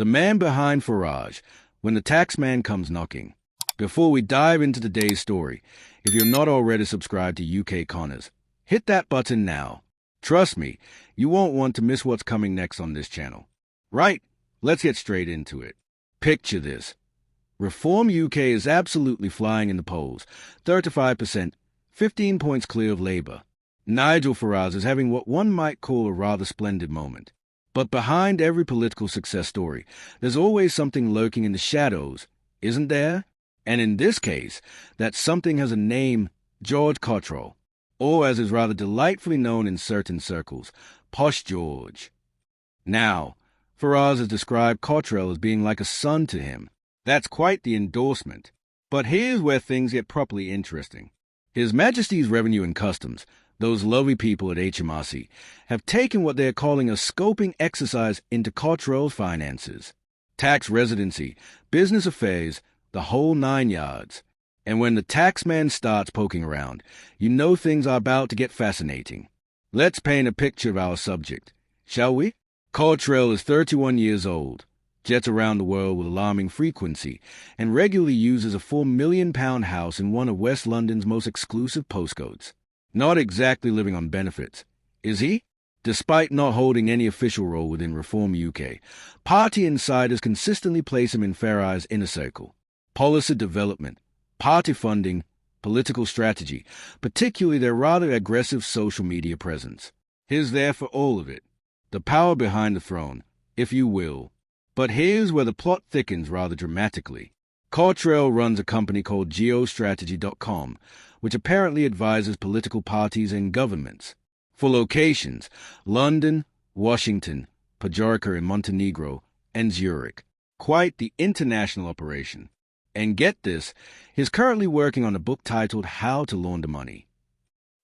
man behind Farage, when the taxman comes knocking. Before we dive into today's story, if you're not already subscribed to UK Connors, hit that button now. Trust me, you won't want to miss what's coming next on this channel. Right, let's get straight into it. Picture this. Reform UK is absolutely flying in the polls, 35%, 15 points clear of Labour. Nigel Farage is having what one might call a rather splendid moment. But behind every political success story, there's always something lurking in the shadows, isn't there? And in this case, that something has a name, George Cottrel, or as is rather delightfully known in certain circles, Posh George. Now, Farage has described Cottrel as being like a son to him. That's quite the endorsement. But here's where things get properly interesting. His Majesty's Revenue and Customs, those lovely people at HMRC, have taken what they're calling a scoping exercise into Cottrel's finances. Tax residency, business affairs, the whole 9 yards. And when the taxman starts poking around, you know things are about to get fascinating. Let's paint a picture of our subject, shall we? Cottrel is 31 years old, jets around the world with alarming frequency, and regularly uses a £4 million house in one of West London's most exclusive postcodes. Not exactly living on benefits, is he? Despite not holding any official role within Reform UK, party insiders consistently place him in Farage's inner circle. Policy development, party funding, political strategy, particularly their rather aggressive social media presence. He's there for all of it. The power behind the throne, if you will. But here's where the plot thickens rather dramatically. Cottrel runs a company called geostrategy.com, which apparently advises political parties and governments. For locations, London, Washington, Majorca in Montenegro, and Zurich. Quite the international operation. And get this, he's currently working on a book titled How to Launder Money.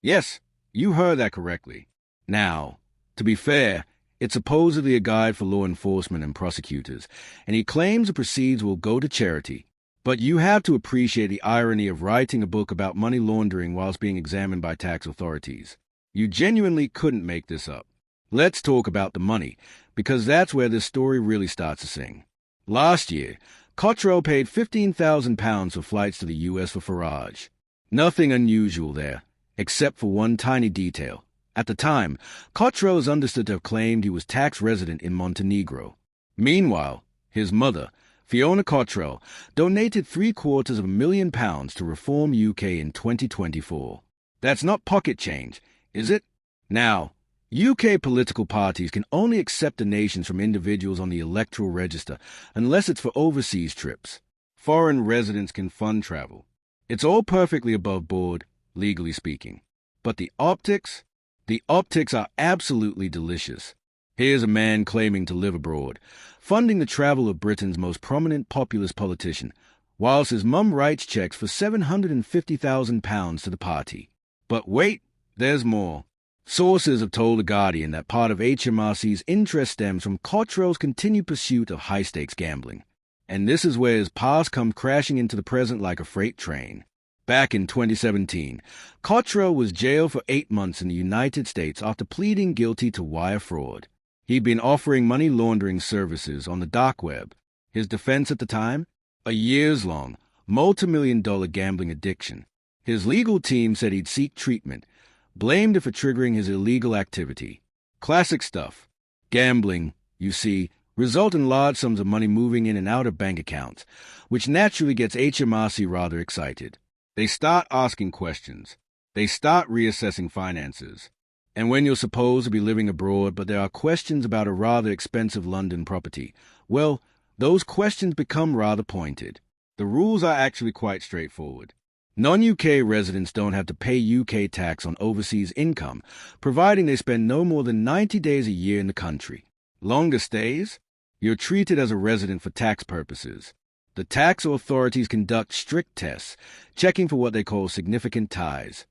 Yes, you heard that correctly. Now, to be fair, it's supposedly a guide for law enforcement and prosecutors, and he claims the proceeds will go to charity. But you have to appreciate the irony of writing a book about money laundering whilst being examined by tax authorities. You genuinely couldn't make this up. Let's talk about the money, because that's where this story really starts to sing. Last year, Cottrel paid £15,000 for flights to the US for Farage. Nothing unusual there, except for one tiny detail. At the time, Cottrel is understood to have claimed he was tax resident in Montenegro. Meanwhile, his mother, Fiona Cottrel, donated £750,000 to Reform UK in 2024. That's not pocket change, is it? Now, UK political parties can only accept donations from individuals on the electoral register unless it's for overseas trips. Foreign residents can fund travel. It's all perfectly above board, legally speaking. But the optics are absolutely delicious. Here's a man claiming to live abroad, funding the travel of Britain's most prominent populist politician, whilst his mum writes checks for £750,000 to the party. But wait, there's more. Sources have told The Guardian that part of HMRC's interest stems from Cottrel's continued pursuit of high-stakes gambling. And this is where his past comes crashing into the present like a freight train. Back in 2017, Cottrel was jailed for 8 months in the United States after pleading guilty to wire fraud. He'd been offering money laundering services on the dark web. His defense at the time? A years-long, multi-million-dollar gambling addiction. His legal team said he'd seek treatment, blamed it for triggering his illegal activity. Classic stuff. Gambling, you see, result in large sums of money moving in and out of bank accounts, which naturally gets HMRC rather excited. They start asking questions. They start reassessing finances. And when you're supposed to be living abroad but there are questions about a rather expensive London property, well, those questions become rather pointed. The rules are actually quite straightforward. Non-UK residents don't have to pay UK tax on overseas income, providing they spend no more than 90 days a year in the country. Longer stays? You're treated as a resident for tax purposes. The tax authorities conduct strict tests, checking for what they call significant ties,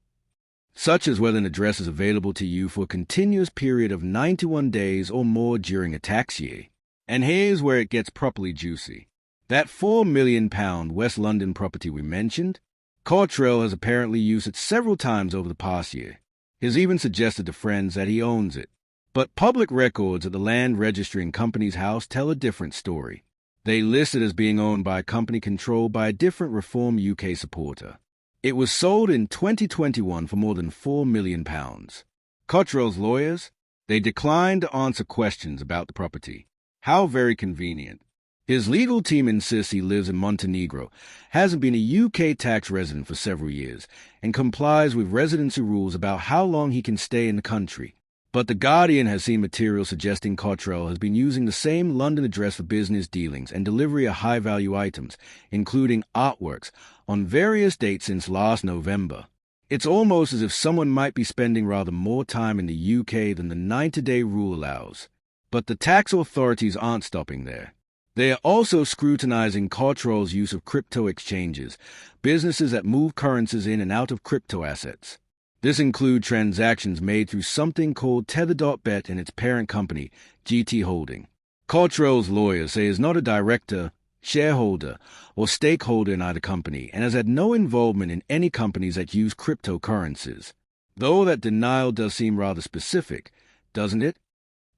such as whether an address is available to you for a continuous period of 91 days or more during a tax year. And here's where it gets properly juicy. That £4 million West London property we mentioned, Cottrel has apparently used it several times over the past year. He's even suggested to friends that he owns it. But public records at the land registry and company's house tell a different story. They list it as being owned by a company controlled by a different Reform UK supporter. It was sold in 2021 for more than £4 million. Cottrel's lawyers? They declined to answer questions about the property. How very convenient. His legal team insists he lives in Montenegro, hasn't been a UK tax resident for several years, and complies with residency rules about how long he can stay in the country. But The Guardian has seen material suggesting Cottrel has been using the same London address for business dealings and delivery of high-value items, including artworks, on various dates since last November. It's almost as if someone might be spending rather more time in the UK than the 90-day rule allows. But the tax authorities aren't stopping there. They are also scrutinizing Cottrel's use of crypto exchanges, businesses that move currencies in and out of crypto assets. This includes transactions made through something called Tether.bet and its parent company, GT Holding. Cottrel's lawyers say he is not a director, shareholder, or stakeholder in either company and has had no involvement in any companies that use cryptocurrencies. Though that denial does seem rather specific, doesn't it?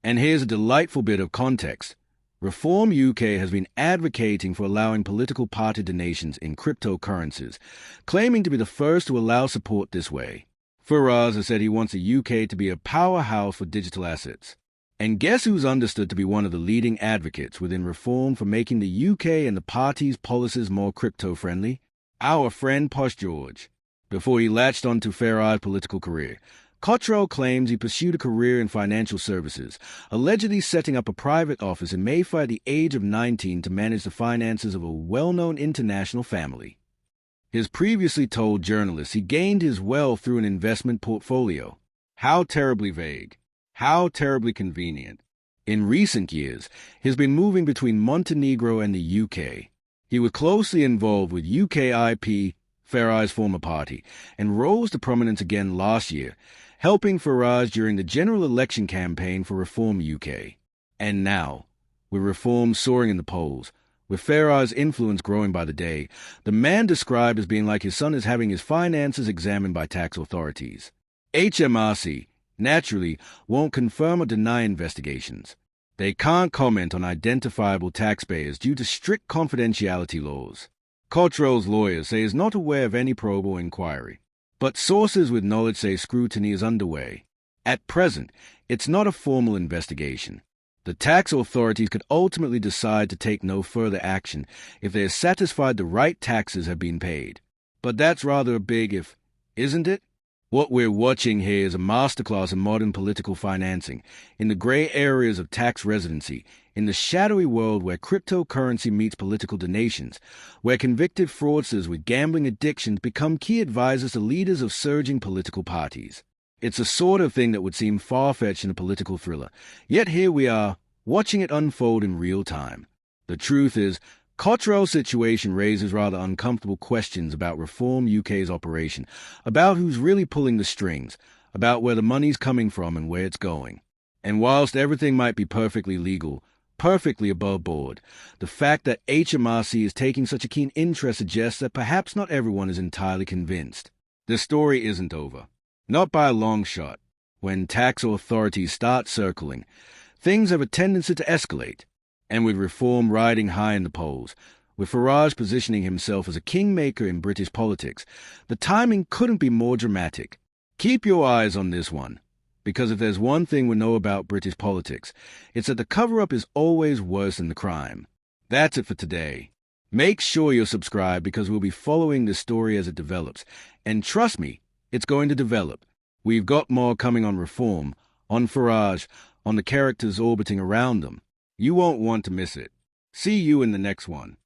And here's a delightful bit of context. Reform UK has been advocating for allowing political party donations in cryptocurrencies, claiming to be the first to allow support this way. Farage has said he wants the UK to be a powerhouse for digital assets. And guess who's understood to be one of the leading advocates within Reform for making the UK and the party's policies more crypto-friendly? Our friend Posh George. Before he latched onto Farage's political career, Cottrel claims he pursued a career in financial services, allegedly setting up a private office in Mayfair at the age of 19 to manage the finances of a well-known international family. His previously told journalists he gained his wealth through an investment portfolio. How terribly vague. How terribly convenient. In recent years, he's been moving between Montenegro and the UK. He was closely involved with UKIP, Farage's former party, and rose to prominence again last year, helping Farage during the general election campaign for Reform UK. And now, with Reform soaring in the polls, with Farage's influence growing by the day, the man described as being like his son is having his finances examined by tax authorities. HMRC, naturally, won't confirm or deny investigations. They can't comment on identifiable taxpayers due to strict confidentiality laws. Cottrel's lawyers say he is not aware of any probe or inquiry, but sources with knowledge say scrutiny is underway. At present, it's not a formal investigation. The tax authorities could ultimately decide to take no further action if they are satisfied the right taxes have been paid. But that's rather a big if, isn't it? What we're watching here is a masterclass in modern political financing, in the gray areas of tax residency, in the shadowy world where cryptocurrency meets political donations, where convicted fraudsters with gambling addictions become key advisors to leaders of surging political parties. It's the sort of thing that would seem far-fetched in a political thriller, yet here we are, watching it unfold in real time. The truth is, Cottrel's situation raises rather uncomfortable questions about Reform UK's operation, about who's really pulling the strings, about where the money's coming from and where it's going. And whilst everything might be perfectly legal, perfectly above board, the fact that HMRC is taking such a keen interest suggests that perhaps not everyone is entirely convinced. The story isn't over. Not by a long shot. When tax authorities start circling, things have a tendency to escalate. And with Reform riding high in the polls, with Farage positioning himself as a kingmaker in British politics, the timing couldn't be more dramatic. Keep your eyes on this one, because if there's one thing we know about British politics, it's that the cover-up is always worse than the crime. That's it for today. Make sure you're subscribed because we'll be following this story as it develops. And trust me, it's going to develop. We've got more coming on Reform, on Farage, on the characters orbiting around them. You won't want to miss it. See you in the next one.